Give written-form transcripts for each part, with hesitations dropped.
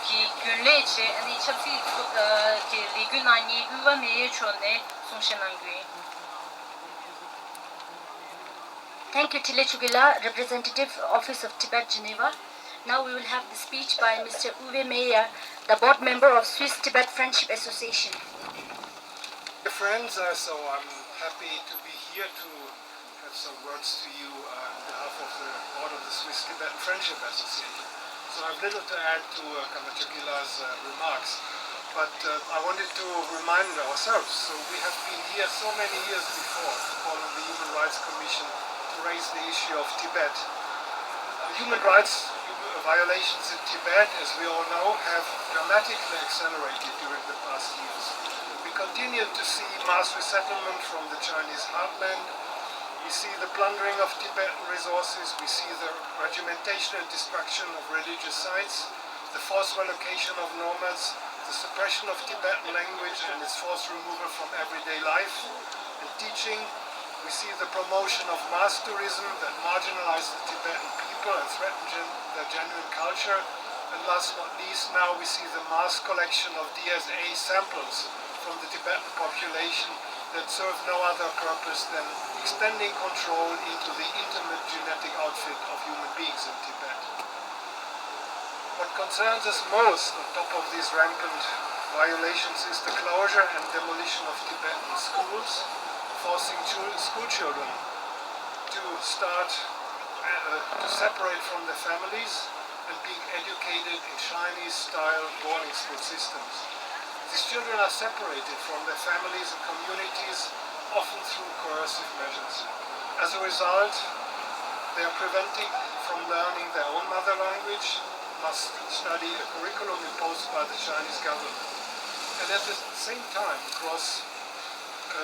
qui gunle che ani chapsi qui les gunani uva meye chone son chenangui. Thank you, Tile Chugila, Representative Office of Tibet, Geneva. Now we will have the speech by Mr. Uwe Meyer, the board member of Swiss-Tibet Friendship Association. Dear friends, so I'm happy to be here to have some words to you on behalf of the board of the Swiss-Tibet Friendship Association. So I have little to add to Kamachakila's remarks, but I wanted to remind ourselves. So we have been here so many years before to call on the Human Rights Commission to raise the issue of Tibet. Human rights violations in Tibet, as we all know, have dramatically accelerated during the past years. We continue to see mass resettlement from the Chinese heartland. We see the plundering of Tibetan resources, we see the regimentation and destruction of religious sites, the forced relocation of nomads, the suppression of Tibetan language and its forced removal from everyday life and teaching. We see the promotion of mass tourism that marginalizes the Tibetan people and threatens their genuine culture. And last but not least, now we see the mass collection of DSA samples from the Tibetan population that serve no other purpose than extending control into the intimate genetic outfit of human beings in Tibet. What concerns us most on top of these rampant violations is the closure and demolition of Tibetan schools, forcing school children to separate from their families and being educated in Chinese-style boarding school systems. These children are separated from their families and communities, often through coercive measures. As a result, they are prevented from learning their own mother language, must study a curriculum imposed by the Chinese government. And at the same time, across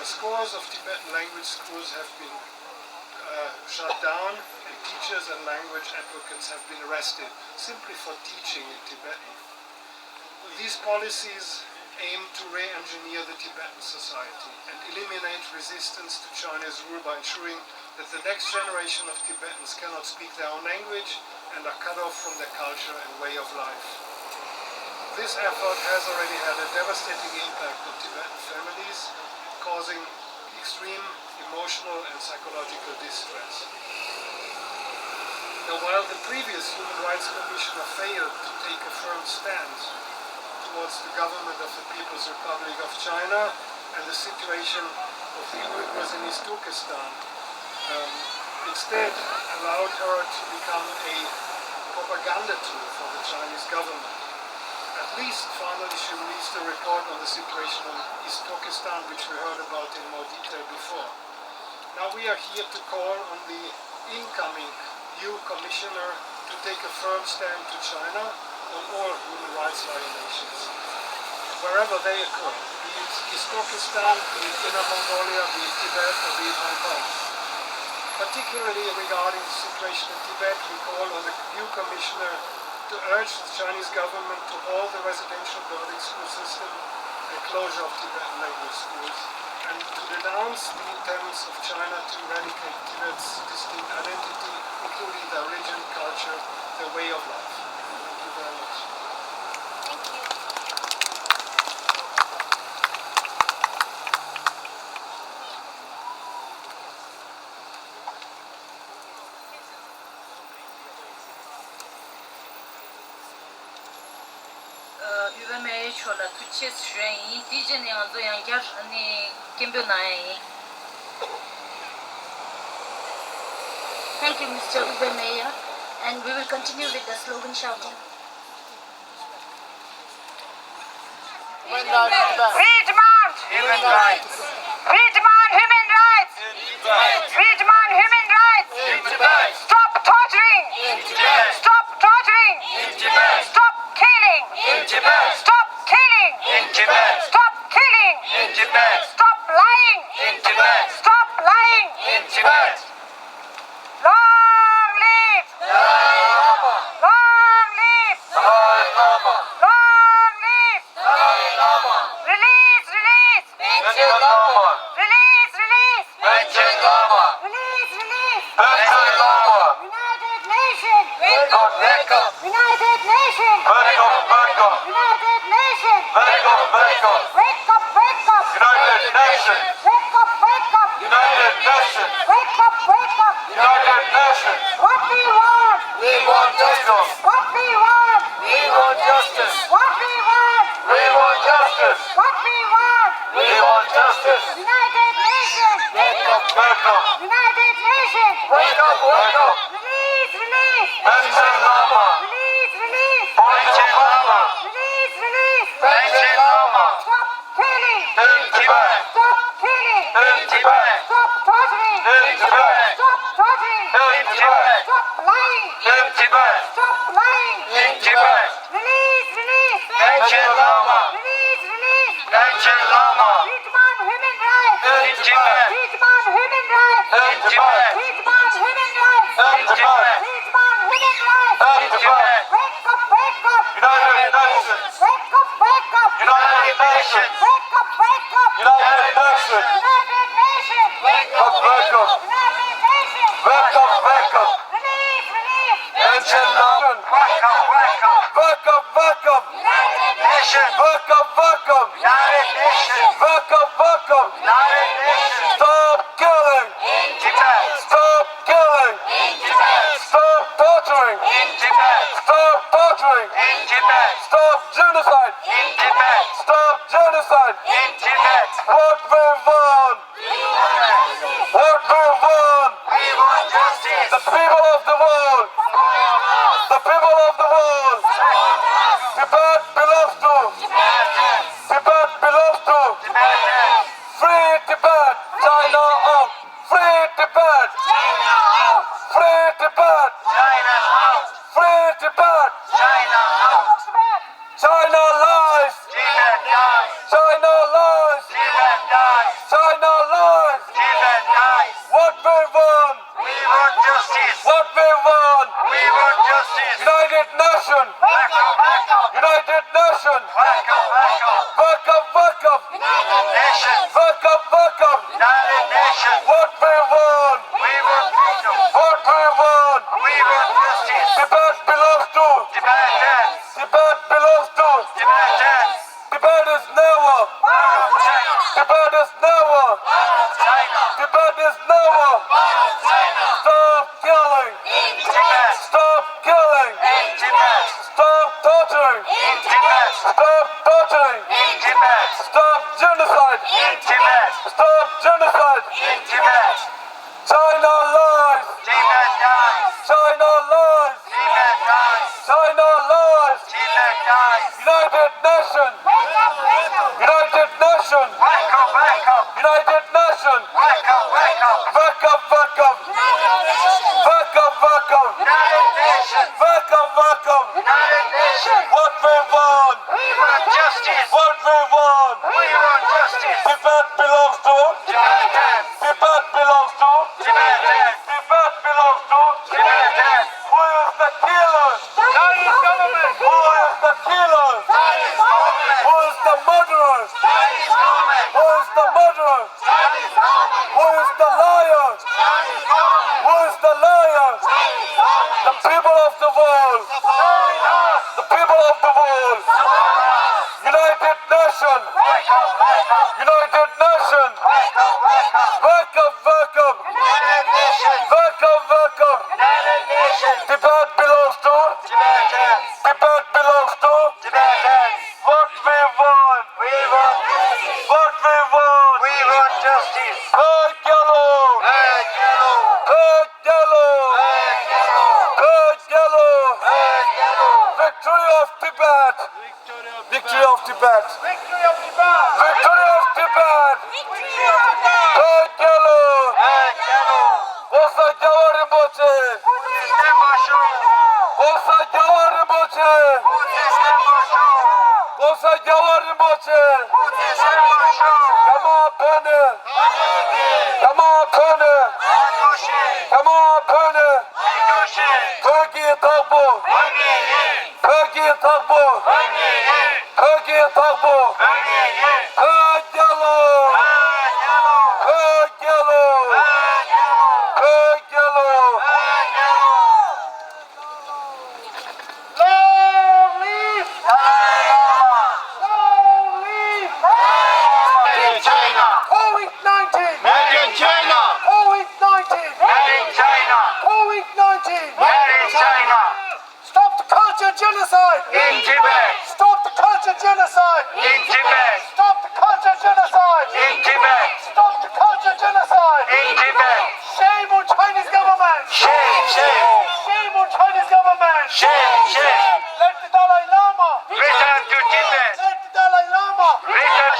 scores of Tibetan language schools have been shut down, and teachers and language advocates have been arrested simply for teaching in Tibetan. These policies aim to re-engineer the Tibetan society and eliminate resistance to Chinese rule by ensuring that the next generation of Tibetans cannot speak their own language and are cut off from their culture and way of life. This effort has already had a devastating impact on Tibetan families, causing extreme emotional and psychological distress. Now, while the previous Human Rights Commissioner failed to take a firm stand towards the government of the People's Republic of China and the situation of the Uyghurs in East Turkestan, instead allowed her to become a propaganda tool for the Chinese government. At least finally she released a report on the situation in East Turkestan, which we heard about in more detail before. Now we are here to call on the incoming new commissioner to take a firm stand to China on all human rights violations, wherever they occur, be it East Turkestan, be it Inner Mongolia, be it Tibet, or be it Hong Kong. Particularly regarding the situation in Tibet, we call on the new commissioner to urge the Chinese government to halt the residential boarding school system and closure of Tibetan language schools, and to denounce the attempts of China to eradicate Tibet's distinct identity, including their religion, culture, their way of life. Thank you very much. Thank you. Uva meye chola tuche shuenyi dije ne anzo yang gyar ani kembyo nae. Thank you, Mr. Uwe Meyer. And we will continue with the slogan shouting. Free demand! Human rights! Free demand human rights! Free demand human rights! In Tibet! Stop torturing! In Tibet! Stop torturing! In Tibet! Stop killing! In Tibet! Stop killing! In Tibet! Stop killing! In Tibet! Stop lying! In Tibet! Stop lying! In Tibet! Long live! Dalai Lama! Long live! Dalai Lama! Long live! Dalai Lama! Release! Release! Dalai Lama! Release! Release! Dalai Lama! Release! Release! Dalai Lama! welcome. Wake up, wake up. United Nations. Wake up, wake up. United Nations. Wake up, wake up. United Nations. What we want. We want justice. What we want. We want justice. What we want. We want justice. What we want. We want justice. United Nations. Wake up, wake up. United Nations. Wake up, wake up. Release, release. Pension Lama. Release, release. Pension Lama. Release, release. Pension Lama. Stop killing. In Tibet. Stop killing. In Tibet. Stop torturing. In Tibet. Stop torturing. In Tibet. Stop lying. In Tibet. Stop lying. In Tibet. Release, release. Pension Lama. Release, release. Pension Lama. Ridwan human rights. In Tibet. Ridwan human rights. In Tibet. Ridwan human rights. In Tibet. Ridwan human rights. In Tibet. Wake up, wake up. United Nations. Wake up, wake up. United Nations. Wake up, wake up. United Nations. United Nations. Wake up, wake up. United Nations. Wake up, wake up. Release, release. Pension Lama. Wake up, wake up. Wake up, wake up. United Nations. Wake up, wake up. United Nations. Wake up, wake up. United Nations. Stop killing. In Tibet. Stop killing. In Tibet. Stop torturing. In Tibet. Stop torturing. In Tibet. Stop genocide. In Tibet. Stop genocide. In Tibet. What we want. What we want. We want justice. The people of the world. The people of the world. Tibet belongs to. Tibet belongs to. Free Tibet. China out. Free Tibet. Free Tibet. China out. Free Tibet. China out. China lies. Tibet dies. China lies. Tibet dies. China lies. Tibet dies. What we want. We want justice. What we want. We want justice. United Nations. Wake up, wake up. United Nations. Wake up, wake up. Wake up, wake up. United Nations. Wake up, wake up. United Nations. What we want. We want freedom. What we want. We want justice. Tibet belongs to. Tibetans. Tibet belongs to. Tibetans. Tibet is never. Tibet is never. Tibet is never. Stop killing. In Tibet. Stop killing. In Tibet. Stop torturing. In Tibet. Stop torturing. In Tibet. Stop genocide. In Tibet. Stop genocide. In Tibet. China lies. Tibet dies. China lies. Tibet dies. China lies. Tibet dies. United Nations. Wake up, wake up. United Nations. Wake up, wake up. United Nations. Wake up, wake up. Wake up, wake up. United Nations. Wake up, wake up. United Nations. Wake up, wake up. United Nations. What we want. We want justice. What we want. We want justice. Tibet belongs to. Tibetans. Tibet belongs to. Tibetans. Tibet belongs to. Tibetans. Who is the killer? Chinese government. Who is the killer? Chinese government. Who is the murderer? Chinese government. Who is the murderer? Chinese government. Who is the liar? Chinese government. Who is the liar? Chinese government. The people of the world. The people of the world. United Nations. Wake up, wake up. United Nations. Wake up, wake up. Wake up, wake up. United Nations. Wake up, wake up. United Nations. Tibet belongs to. Tibetans. Tibet belongs to. Tibetans. What we want. We want justice. What we want. We want justice. Hey, yellow. Hey, yellow. Hey, yellow. Hey, yellow. Hey, yellow. Hey, yellow. Victory of Tibet. Victory of Tibet. Victory of Tibet. Victory of Tibet. Victory of Tibet. Hey, yellow. Hey, yellow. Bosa Jawari Moche. Bosa Jawari Moche. Bosa Jawari Moche. Come on, Penny. Come on, Penny. Come on, Penny. Turkey Tagbo. Turkey Tagbo. Turkey Tagbo. Hey, yellow. Hey, yellow. Hey, yellow. Long live! Long live! genocide. In Tibet. Stop the culture genocide. In Tibet. Stop the culture genocide. In Tibet. Stop the culture genocide. In Tibet. Shame on Chinese government. Shame, shame. Shame on Chinese government. Shame, shame. Let the Dalai Lama return to Tibet. Let the Dalai Lama return.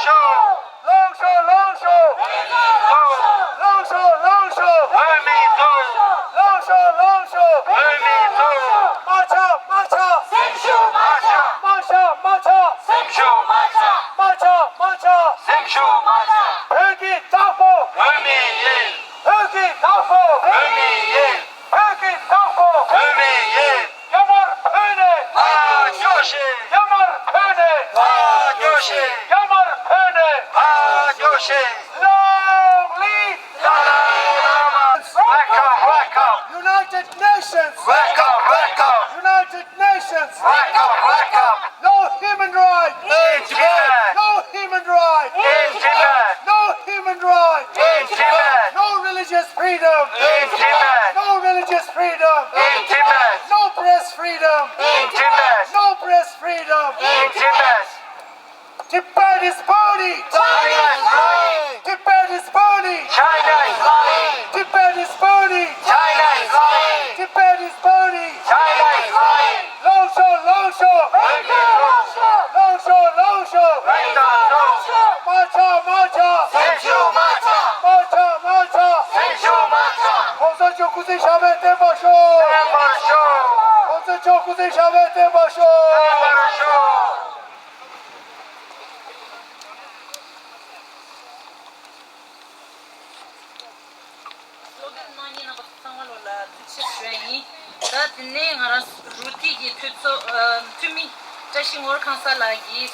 Long show, long show. Long show, long show. Long show, long show. March up, march up. March up, march up. March up. Högi Tafo. Högi Tafo. Högi Tafo. Yamar Pöne. Yamar Pöne. Yamar Pöne. Long live Dalai Lama. Wake up. United Nations. Wake up. United Nations. Wake up. No human right. In Tibet. No human right. In Tibet. No human right. In Tibet. No religious freedom. In Tibet. No religious freedom. In Tibet. No press freedom. In Tibet. No press freedom. In Tibet. Tibet is burning. China is lying. Tibet is burning. China is lying. Tibet is burning. China is lying. Tibet is burning. China is lying. Long show, long show. Long show, long show. March up, march up. March up, march up. 공산적 구세 샤베 템바쇼. 공산적 구세 샤베 템바쇼.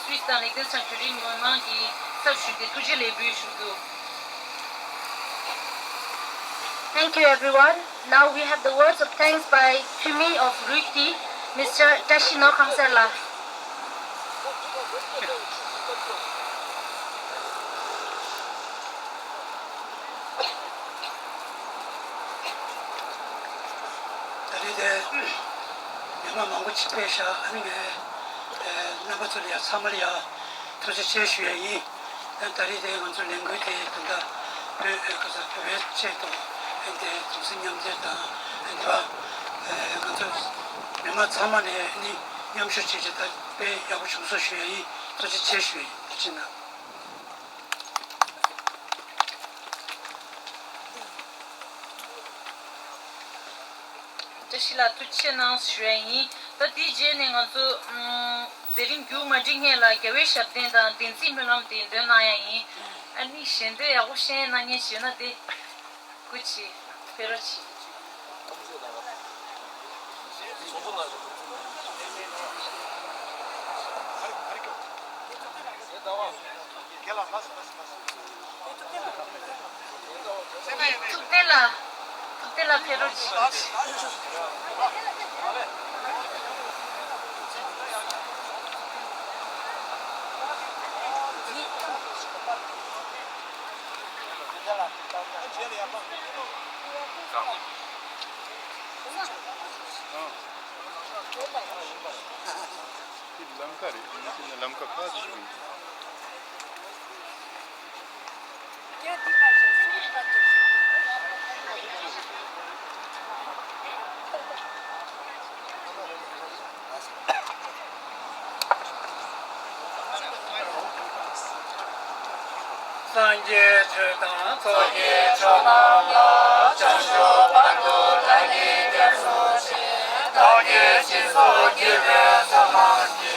Switzerland and Liechtenstein Thank you, everyone. Now we have the words of thanks by Kumi of Ruti, Mr. Tashino Kamsela. Tashila tuchena shweni ta dije ne nganzu zerin gyu ma jinghe la gewe shapten da tinsi melam tin de na yi ani shende ya go shen na nye shena de kuchi perochi tutela perochi Sanje Chetan, Soye Chonama, Chansho Bandu Tani Dersushi, Tani Shiso Give Samanti,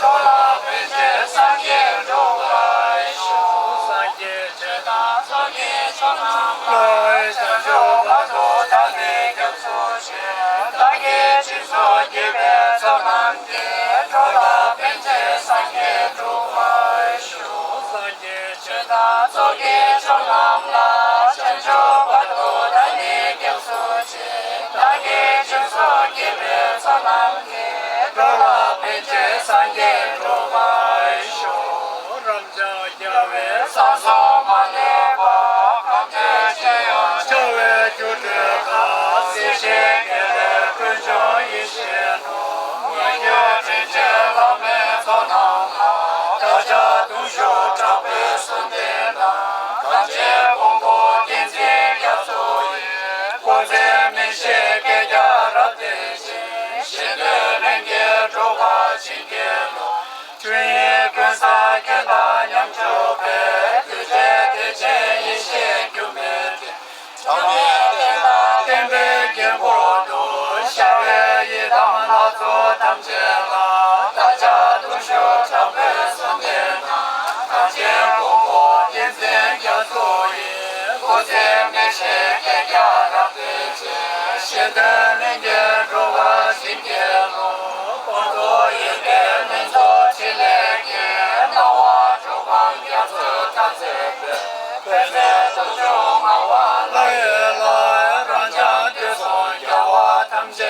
Tola Pije Sanje Logai Shu, Sanje Chetan, Soye Chonama, Chansho Bandu Tani Dersushi, Tani Shiso Give Samanti, Tola Pije Sanje Logai Shu, Sanje Chetan. Soye Chonamla, Chancho Batu Dani Gyamsuchi, Dagi Chinso Give Samangi, Dola Pinche Sanje Rubai Shu, Ramja Yave Saso Maneba, Kamje Cheyon, Chowe Jude Ka, Sishe Gere Kunjo Yishenu, Nye Pinche 心结罗，君也跟萨跟大娘就别，对这对这一切就没的，长面的那天北京国度，下月一他们老做他们结了，大家都说长辈送的那，看见公婆点赞要作业，过节没事给家让对接，现在人家说我心结罗，工作一点能做起来的，那我就光要做他这边，本来都说我来来，让家的送叫我他们进来，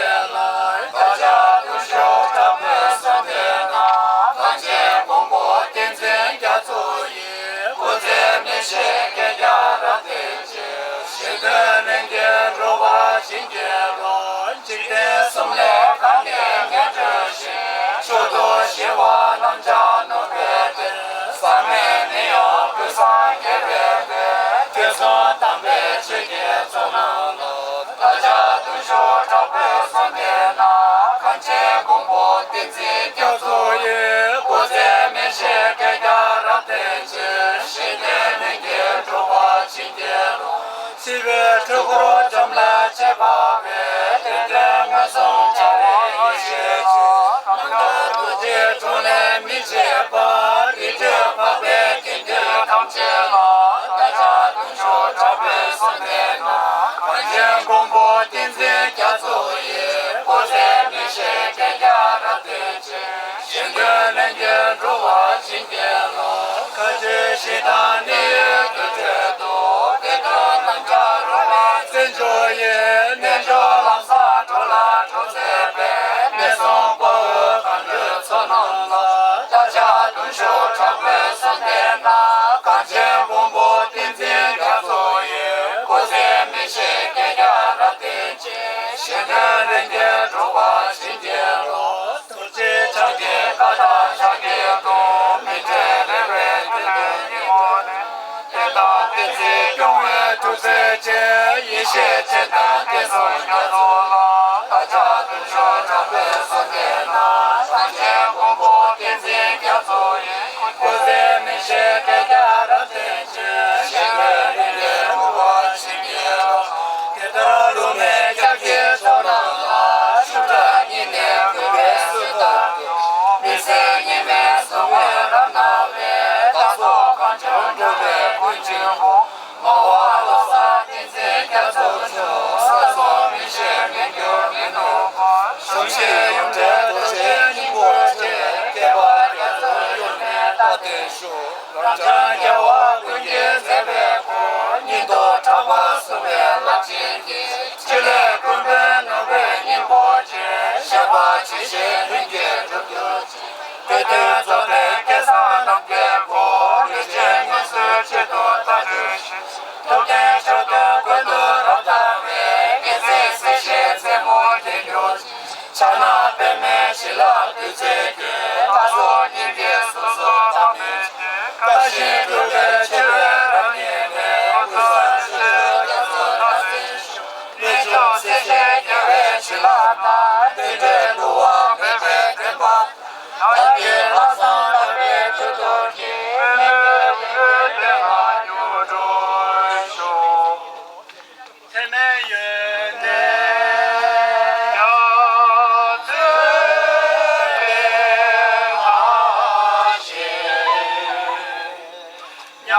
大家都说他们送的那，看见公婆点赞加作业，过节没事给家让对接，现在人家说我心结罗，今天送来看见看这些，说多希望能家能别的，三妹没有不三也别的，这算当辈直接做能了，大家都说找不上的那，看见公婆点赞交作业，过节没事给家让对接，现在人家说我心结罗。西边出国挣来七八百，天天我送家里一些去，能干自己出来没结巴，你这八百天天扛起了，大家都说长辈送的那，看见公婆点赞加作业，过节没事给家让对接，现在人家说我心结了，可是西大你都这多，给个能家说我真作业，年少郎撒出来出这边，年上过看着错能了，大家都说长辈送的那，看见公婆点赞加作业，过节没事给家让对接，现在人家说我心结罗，都是长街高大上街多，没这来为这个我的，别到自己永远都在这，一切简单的送要做了，大家都说长辈送的那，看见公婆点赞加作业，过节没事给家让对接，现在人家说我心结罗，给他路没家给做能了，数着一年个别是大的，你是因为是为了那位，他说看成这位不进步，我话老三点赞加作业，是说没事没有没弄过，首先用这多些你过节，给我点子用点大点数，让这叫我闺女在外国，你多唱我是为了今天，起来根本能为你过节，先把这些人家这个对对做的给啥能别过，你见你是几多大知识，都该说的更多让单位，给这些现在没的有钱，像那北美是了对这个，他说你别说说他们的，可是都在这让你们不算是要做到真实，你就这些也会去拉他，对着路啊没被跟吧。那别拉上那别就都听，没别那有追求，才没人呢，要自己发现，要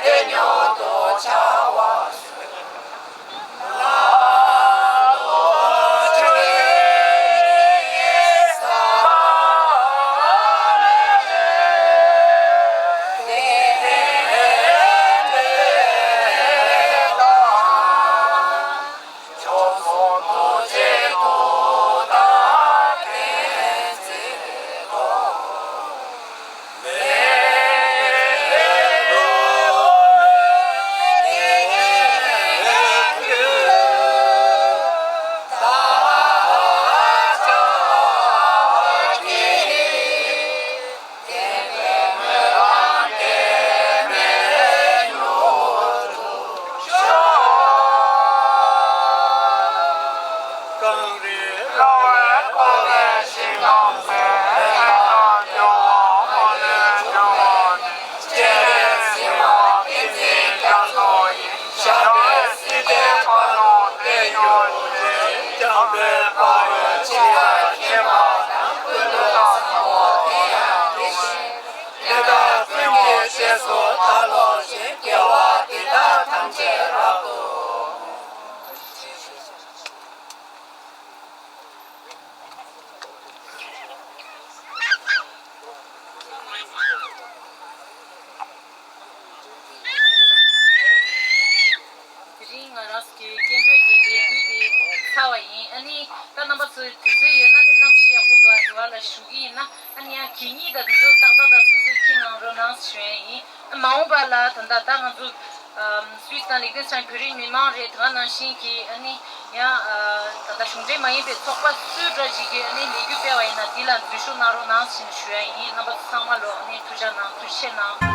대녀도 자와 Switzerland and Liechtenstein Puri Mimang Re Thanan Shinki Ani Ya Tata Shungde Mayin Pe Tsokpa Sudra Jige Ani Ligu Pe Waina Dila Dushu Naro Nang Shin Shuayi Namba Sangma Lo Ani Tuja Nang Tushe Nang